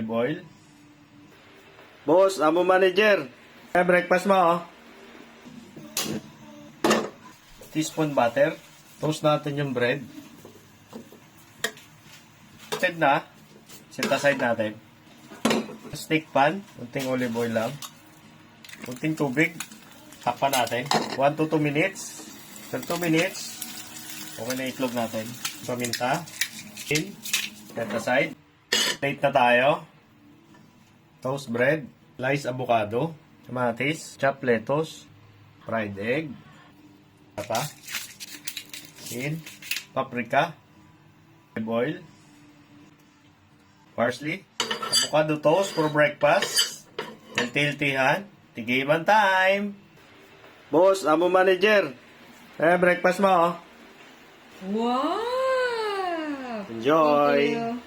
Oil. Boss, amo manager. Breakfast mo, oh. Teaspoon butter. Toast natin yung bread. Set na. Set aside natin. Steak pan. Kunting olive oil lang. Kunting tubig. Takpan natin. 1 to 2 minutes. After 2 minutes, okay na itlog natin. Paminta. In. Set aside. Plate na tayo. Toast bread. Slice avocado. Kamatis. Chopped lettuce. Fried egg. Pa. In. Paprika. Olive oil. Parsley. Avocado toast for breakfast. Healthy-healthyhan. Tigiman time. Boss, amo manager. Breakfast mo, oh. Wow! Enjoy. Thank you.